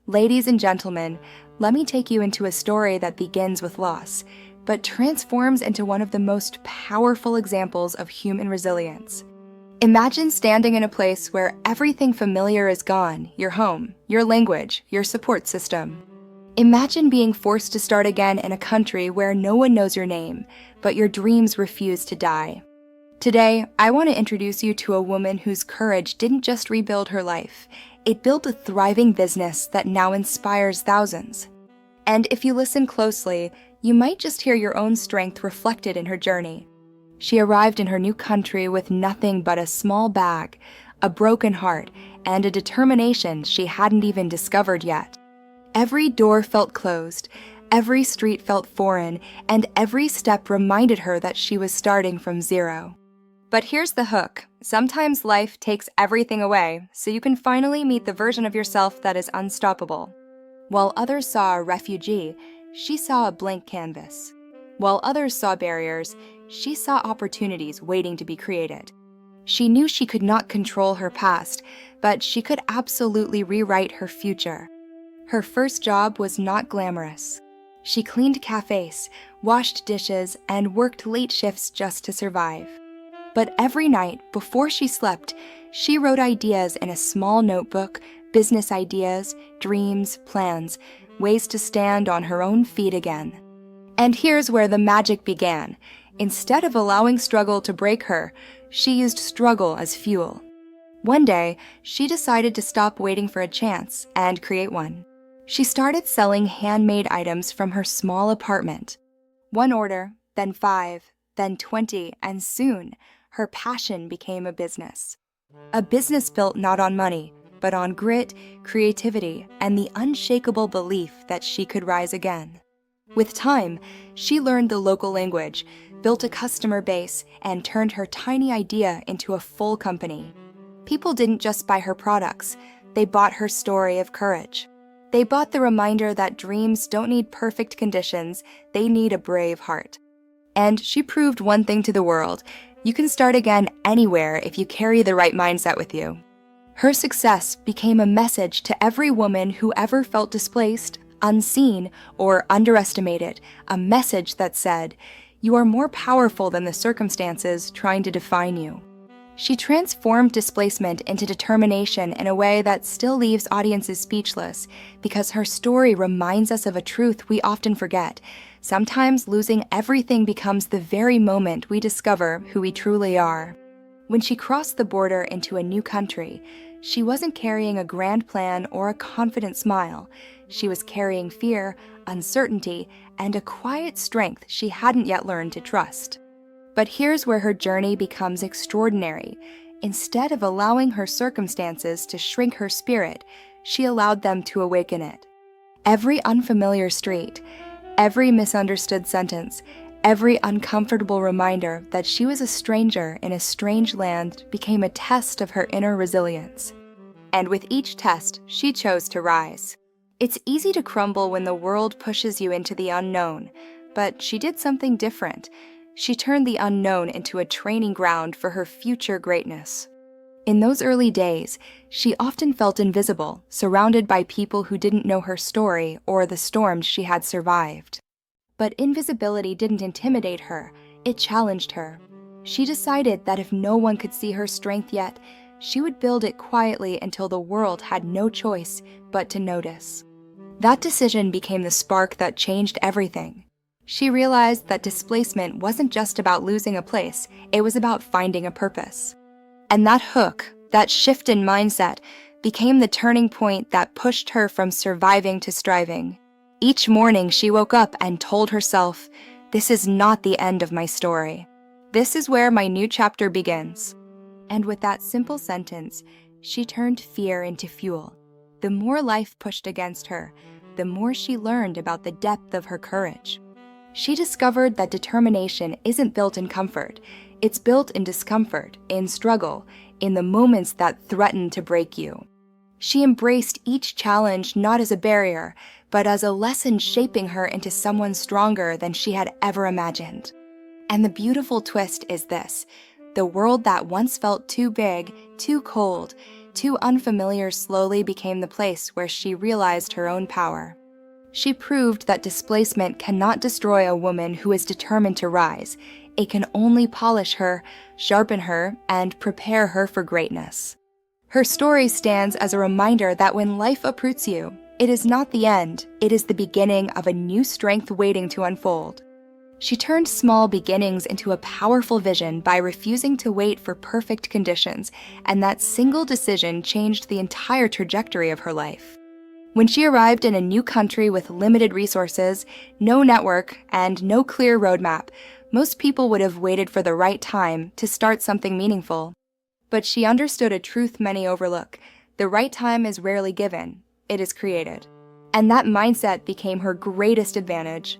Ladies and gentlemen, let me take you into a story that begins with loss, but transforms into one of the most powerful examples of human resilience. Imagine standing in a place where everything familiar is gone: your home, your language, your support system. Imagine being forced to start again in a country where no one knows your name, but your dreams refuse to die. Today, I want to introduce you to a woman whose courage didn't just rebuild her life, it built a thriving business that now inspires thousands. And if you listen closely, you might just hear your own strength reflected in her journey. She arrived in her new country with nothing but a small bag, a broken heart, and a determination she hadn't even discovered yet. Every door felt closed, every street felt foreign, and every step reminded her that she was starting from zero. But here's the hook. Sometimes life takes everything away, so you can finally meet the version of yourself that is unstoppable. While others saw a refugee, she saw a blank canvas. While others saw barriers, she saw opportunities waiting to be created. She knew she could not control her past, but she could absolutely rewrite her future. Her first job was not glamorous. She cleaned cafes, washed dishes, and worked late shifts just to survive. But every night, before she slept, she wrote ideas in a small notebook, business ideas, dreams, plans, ways to stand on her own feet again. And here's where the magic began. Instead of allowing struggle to break her, she used struggle as fuel. One day, she decided to stop waiting for a chance and create one. She started selling handmade items from her small apartment. One order, then 5, then 20, and soon, her passion became a business. A business built not on money, but on grit, creativity, and the unshakable belief that she could rise again. With time, she learned the local language, built a customer base, and turned her tiny idea into a full company. People didn't just buy her products, they bought her story of courage. They bought the reminder that dreams don't need perfect conditions, they need a brave heart. And she proved one thing to the world: you can start again anywhere if you carry the right mindset with you. Her success became a message to every woman who ever felt displaced, unseen, or underestimated, a message that said, "You are more powerful than the circumstances trying to define you." She transformed displacement into determination in a way that still leaves audiences speechless, because her story reminds us of a truth we often forget. Sometimes losing everything becomes the very moment we discover who we truly are. When she crossed the border into a new country, she wasn't carrying a grand plan or a confident smile. She was carrying fear, uncertainty, and a quiet strength she hadn't yet learned to trust. But here's where her journey becomes extraordinary. Instead of allowing her circumstances to shrink her spirit, she allowed them to awaken it. Every unfamiliar street, every misunderstood sentence, every uncomfortable reminder that she was a stranger in a strange land became a test of her inner resilience. And with each test, she chose to rise. It's easy to crumble when the world pushes you into the unknown, but she did something different. She turned the unknown into a training ground for her future greatness. In those early days, she often felt invisible, surrounded by people who didn't know her story or the storms she had survived. But invisibility didn't intimidate her, it challenged her. She decided that if no one could see her strength yet, she would build it quietly until the world had no choice but to notice. That decision became the spark that changed everything. She realized that displacement wasn't just about losing a place, it was about finding a purpose. And that hook, that shift in mindset, became the turning point that pushed her from surviving to striving. Each morning she woke up and told herself, "This is not the end of my story. This is where my new chapter begins." And with that simple sentence, she turned fear into fuel. The more life pushed against her, the more she learned about the depth of her courage. She discovered that determination isn't built in comfort. It's built in discomfort, in struggle, in the moments that threaten to break you. She embraced each challenge not as a barrier, but as a lesson shaping her into someone stronger than she had ever imagined. And the beautiful twist is this: the world that once felt too big, too cold, too unfamiliar slowly became the place where she realized her own power. She proved that displacement cannot destroy a woman who is determined to rise. It can only polish her, sharpen her, and prepare her for greatness. Her story stands as a reminder that when life uproots you, it is not the end, it is the beginning of a new strength waiting to unfold. She turned small beginnings into a powerful vision by refusing to wait for perfect conditions, and that single decision changed the entire trajectory of her life. When she arrived in a new country with limited resources, no network, and no clear roadmap, most people would have waited for the right time to start something meaningful. But she understood a truth many overlook: the right time is rarely given, it is created. And that mindset became her greatest advantage.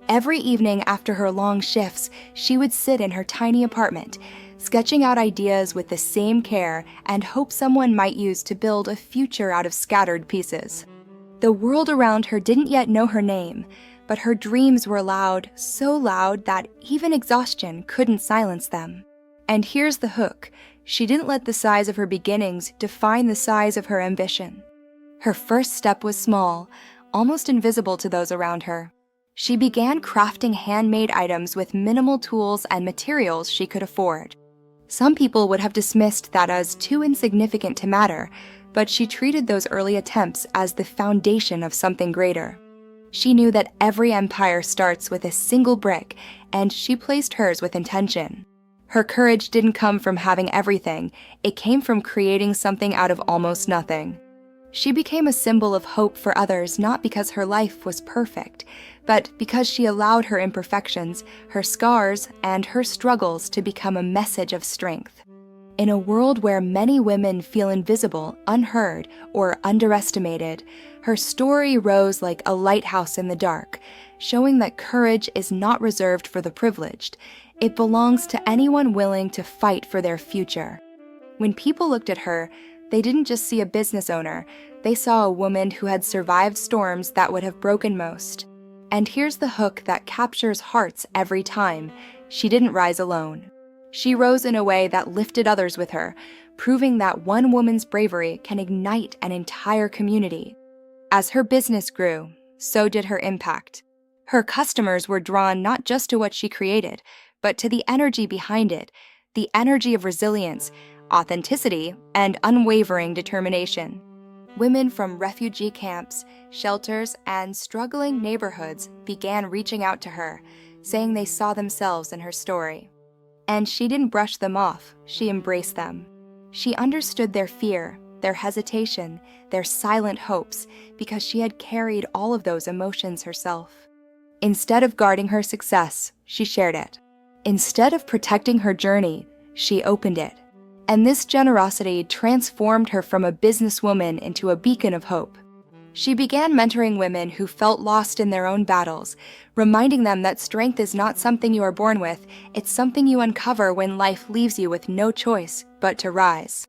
Every evening after her long shifts, she would sit in her tiny apartment, sketching out ideas with the same care and hope someone might use to build a future out of scattered pieces. The world around her didn't yet know her name, but her dreams were loud, so loud that even exhaustion couldn't silence them. And here's the hook: she didn't let the size of her beginnings define the size of her ambition. Her first step was small, almost invisible to those around her. She began crafting handmade items with minimal tools and materials she could afford. Some people would have dismissed that as too insignificant to matter, but she treated those early attempts as the foundation of something greater. She knew that every empire starts with a single brick, and she placed hers with intention. Her courage didn't come from having everything, it came from creating something out of almost nothing. She became a symbol of hope for others not because her life was perfect, but because she allowed her imperfections, her scars, and her struggles to become a message of strength. In a world where many women feel invisible, unheard, or underestimated, her story rose like a lighthouse in the dark, showing that courage is not reserved for the privileged. It belongs to anyone willing to fight for their future. When people looked at her, they didn't just see a business owner, they saw a woman who had survived storms that would have broken most. And here's the hook that captures hearts every time: she didn't rise alone. She rose in a way that lifted others with her, proving that one woman's bravery can ignite an entire community. As her business grew, so did her impact. Her customers were drawn not just to what she created, but to the energy behind it, the energy of resilience, authenticity, and unwavering determination. Women from refugee camps, shelters, and struggling neighborhoods began reaching out to her, saying they saw themselves in her story. And she didn't brush them off, she embraced them. She understood their fear, their hesitation, their silent hopes, because she had carried all of those emotions herself. Instead of guarding her success, she shared it. Instead of protecting her journey, she opened it. And this generosity transformed her from a businesswoman into a beacon of hope. She began mentoring women who felt lost in their own battles, reminding them that strength is not something you are born with, it's something you uncover when life leaves you with no choice but to rise.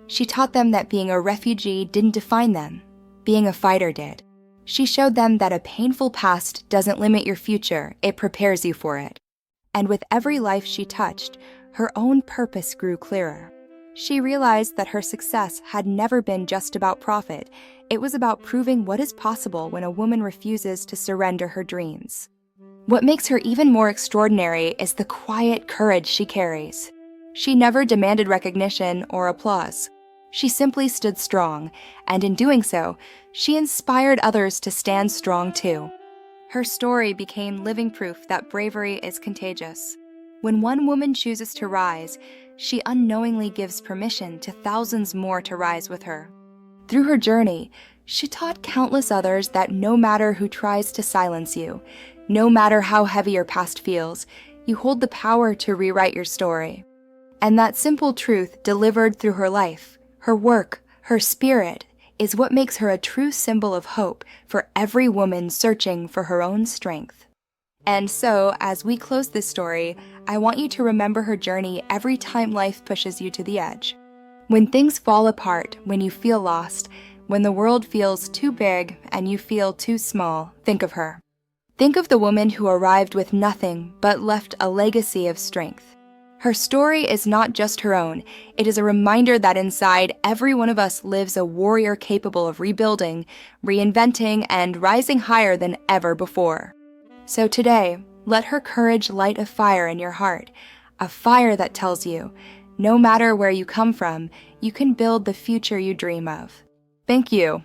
She taught them that being a refugee didn't define them, being a fighter did. She showed them that a painful past doesn't limit your future, it prepares you for it. And with every life she touched, her own purpose grew clearer. She realized that her success had never been just about profit. It was about proving what is possible when a woman refuses to surrender her dreams. What makes her even more extraordinary is the quiet courage she carries. She never demanded recognition or applause. She simply stood strong, and in doing so, she inspired others to stand strong too. Her story became living proof that bravery is contagious. When one woman chooses to rise, she unknowingly gives permission to thousands more to rise with her. Through her journey, she taught countless others that no matter who tries to silence you, no matter how heavy your past feels, you hold the power to rewrite your story. And that simple truth delivered through her life, her work, her spirit, is what makes her a true symbol of hope for every woman searching for her own strength. And so, as we close this story, I want you to remember her journey every time life pushes you to the edge. When things fall apart, when you feel lost, when the world feels too big and you feel too small, think of her. Think of the woman who arrived with nothing but left a legacy of strength. Her story is not just her own. It is a reminder that inside every one of us lives a warrior capable of rebuilding, reinventing, and rising higher than ever before. So today, let her courage light a fire in your heart, a fire that tells you, no matter where you come from, you can build the future you dream of. Thank you.